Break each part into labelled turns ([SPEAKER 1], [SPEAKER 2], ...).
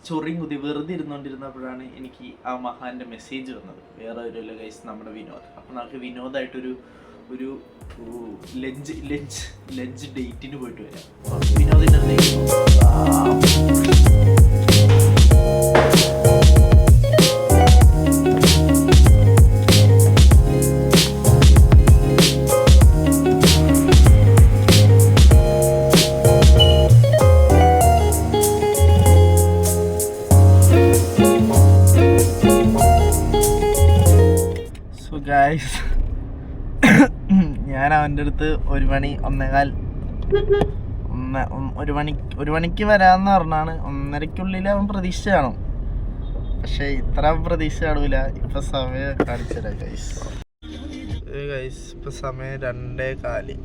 [SPEAKER 1] ചൊറിയും കുതി വെറുതെ ഇരുന്നുകൊണ്ടിരുന്നപ്പോഴാണ് എനിക്ക് ആ മഹാന്റെ മെസ്സേജ് വന്നത്. വേറെ ഒരു ഗൈസ്, നമ്മുടെ വിനോദ്. അപ്പം നമുക്ക് വിനോദായിട്ടൊരു ഒരു ലഞ്ച് ഡേറ്റിന് പോയിട്ട് വരാം. വിനോദിൻ്റെ ഞാൻ അവൻ്റെ അടുത്ത് 1 മണി 1:15 1 മണിക്ക് വരാമെന്ന് പറഞ്ഞാണ്. 1:30 അവൻ പ്രതീക്ഷ കാണും. പക്ഷെ ഇത്ര പ്രതീക്ഷ കാണൂല. ഇപ്പൊ സമയം കാണിച്ചു തരാം ഗൈസ്. ഇപ്പൊ സമയം 2:15.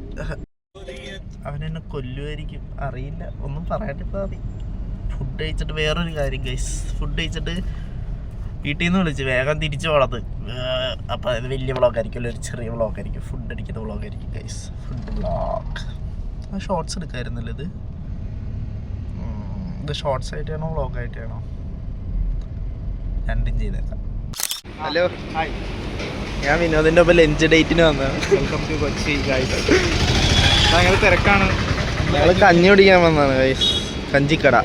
[SPEAKER 1] അവനെന്നെ കൊല്ലുമായിരിക്കും, അറിയില്ല. ഒന്നും പറയാണ്ടിപ്പോ മതി. ഫുഡ് കഴിച്ചിട്ട് വേറൊരു കാര്യം ഗൈസ്, ഫുഡ് കഴിച്ചിട്ട് വീട്ടിൽ നിന്ന് വിളിച്ച് വേഗം തിരിച്ചു പോണത്. അപ്പോൾ അത് വലിയ വ്ളോഗായിരിക്കുമല്ലോ, ഒരു ചെറിയ വ്ളോഗായിരിക്കും, ഫുഡ് അടിക്കുന്ന വ്ളോഗായിരിക്കും ഗൈസ്. Food vlog. ഷോർട്സ് എടുക്കാമായിരുന്നല്ലോ ഇത് ഷോർട്സ് ആയിട്ടാണോ വ്ളോഗായിട്ടാണോ? രണ്ടും ചെയ്തേക്കാം. Hello, hi. ഞാൻ വിനോദിൻ്റെ ഒപ്പം ലഞ്ച് ഡേറ്റിന് വന്നതാണ്. Welcome to Kochi guys. ഞങ്ങൾ തിരക്കാണ്. ഞങ്ങൾ കഞ്ഞി കുടിക്കാൻ വന്നതാണ് ഗൈസ്, കഞ്ചിക്കട.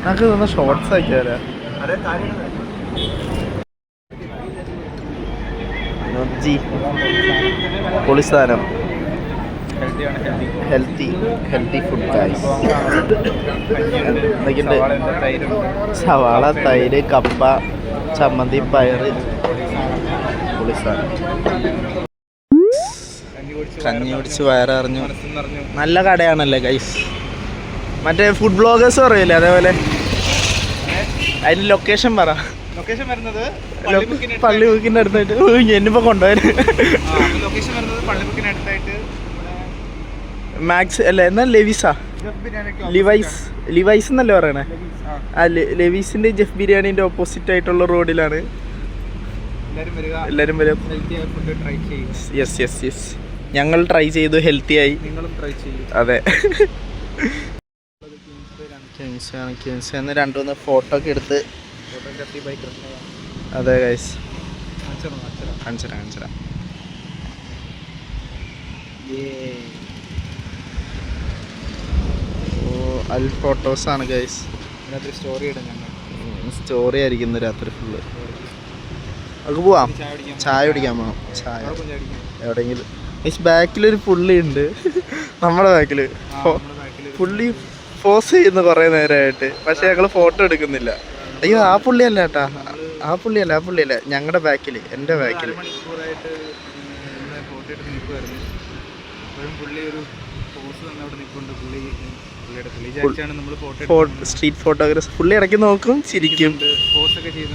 [SPEAKER 1] നമുക്ക് തന്നെ ഷോർട്സ് ആക്കിയാലേ. പൊളി സാധനം, ഹെൽത്തി ഫുഡ് ഗൈസ്. സവാള, തൈര്, കപ്പ, ചമ്മന്തി, പയറ്, പൊളി സാധനം. കഞ്ഞി കുടിച്ച് വയറിഞ്ഞു. നല്ല കടയാണല്ലേ ഗൈസ്. മറ്റേ ഫുഡ് ബ്ലോഗേഴ്സ് പറയില്ലേ, അതേപോലെ. അതിന് ലൊക്കേഷൻ പറ. ലൊക്കേഷൻ വരുന്നത് പള്ളിമുക്കിന്റെ അടുത്തായിട്ട്. എന്നിപ്പോ കൊണ്ടുപോയാൽ മാക്സ് അല്ല, എന്നാ ലെവിസാ, ലിവൈസ് എന്നല്ലേ പറയണേ. ആ ലെവീസിന്റെ ജെഫ് ബിരിയാണിന്റെ ഓപ്പോസിറ്റ് ആയിട്ടുള്ള റോഡിലാണ്. എല്ലാരും വരും. യെസ് ഞങ്ങൾ ട്രൈ ചെയ്തു, ഹെൽത്തി ആയി. അതെ. കിംസ് 2-3 ഫോട്ടോ ഒക്കെ എടുത്ത്. അതെ ഗൈസ്, കാണിച്ചരാം. അൽ ഫോട്ടോസാണ് ഗൈസ്. സ്റ്റോറി ആയിരിക്കും ഇന്ന് രാത്രി ഫുള്ള്. നമുക്ക് പോവാം, ചായ കുടിക്കാൻ പോകാം. ചായ എവിടെയെങ്കിലും. ഗൈസ് ബാക്കിലൊരു പുള്ളി ഉണ്ട്, നമ്മുടെ ബാക്കിൽ. പുള്ളി പോസ് ചെയ്യുന്ന കുറേ നേരമായിട്ട്, പക്ഷെ ഞങ്ങൾ ഫോട്ടോ എടുക്കുന്നില്ല. അയ്യോ, ആ പുള്ളിയല്ല കേട്ടാ, ആ പുള്ളിയല്ല, ഞങ്ങളുടെ ബാക്കിൽ, എൻ്റെ ബാക്കിൽ. സ്ട്രീറ്റ് ഫോട്ടോഗ്രാഫർ പുള്ളി ഇടയ്ക്ക് നോക്കും, ചിരിക്കും,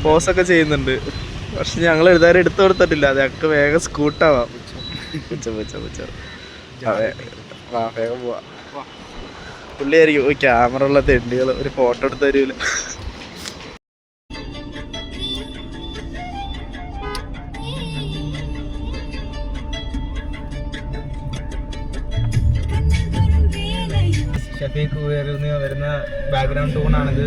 [SPEAKER 1] പോസൊക്കെ ചെയ്യുന്നുണ്ട്. പക്ഷെ ഞങ്ങൾ എഴുതാനും എടുത്തു കൊടുത്തിട്ടില്ല. അത് ഞങ്ങൾക്ക് വേഗം സ്കൂട്ടാവാം. അതെ, വേഗം പോവാ. പുള്ളിയായിരിക്കും ക്യാമറ ഉള്ള തെണ്ടികൾ, ഒരു ഫോട്ടോ എടുത്ത് തരൂല. ഷഫീഖ് വരുന്ന ബാക്ക്ഗ്രൗണ്ട് ടൂണാണിത്.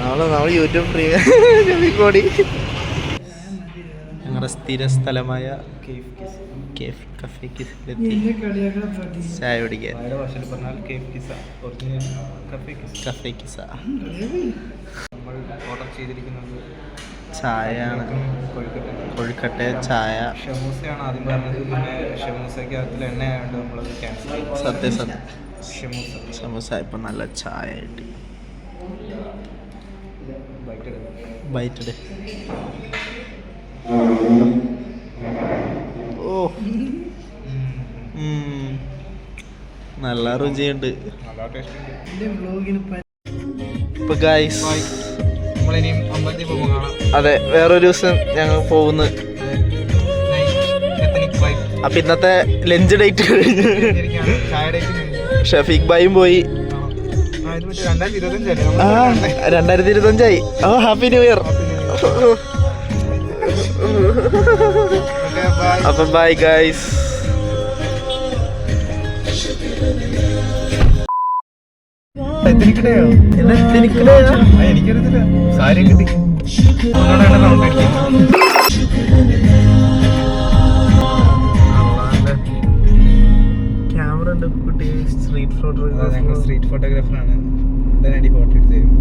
[SPEAKER 1] ഹലോ, നമ്മള് യൂട്യൂബ് പ്രീമിയർ കോടി. ഞങ്ങളുടെ സ്ഥിര സ്ഥലമായ ചായ കുടിക്കാൻ. ഓർഡർ ചെയ്തിരിക്കുന്നത് ചായയാണ്, കൊഴുക്കട്ടെ ചായ. ഷമൂസയാണ് ആദ്യം പറഞ്ഞത്, പിന്നെ ഷമൂസയ്ക്കകത്തിൽ എണ്ണയായതുകൊണ്ട് നമ്മളത് ക്യാൻസൽ ചെയ്തു. സത്യം ഷമൂസ ഇപ്പം നല്ല ചായ കിട്ടി. ബൈറ്റ് ഓ, നല്ല രുചിയുണ്ട്. ഇപ്പൊ ഗൈസ്
[SPEAKER 2] നമ്മളിനിയും അമ്പലത്തിൽ പോകുമ്പോൾ കാണാം.
[SPEAKER 1] അതെ, വേറൊരു ദിവസം ഞങ്ങൾ പോകുന്നു. അപ്പൊ ഇന്നത്തെ ലഞ്ച് ഡേറ്റ് കഴിഞ്ഞ്
[SPEAKER 2] ചായ ഡേറ്റ്
[SPEAKER 1] ഷഫീഖ് ഭായും പോയി. 2025 ഓ ഹാപ്പി ന്യൂ ഇയർ. അപ്പൊ ബൈ ഗൈസ്.
[SPEAKER 2] എനിക്കറിയത്തില്ല. സാരി കിട്ടി
[SPEAKER 1] ക്യാമറ ഉണ്ട് കുട്ടി. Street photographer.
[SPEAKER 2] സ്ട്രീറ്റ് ഫോട്ടോഗ്രാഫറാണ്. ഫോട്ടോ എടുത്ത് തരും.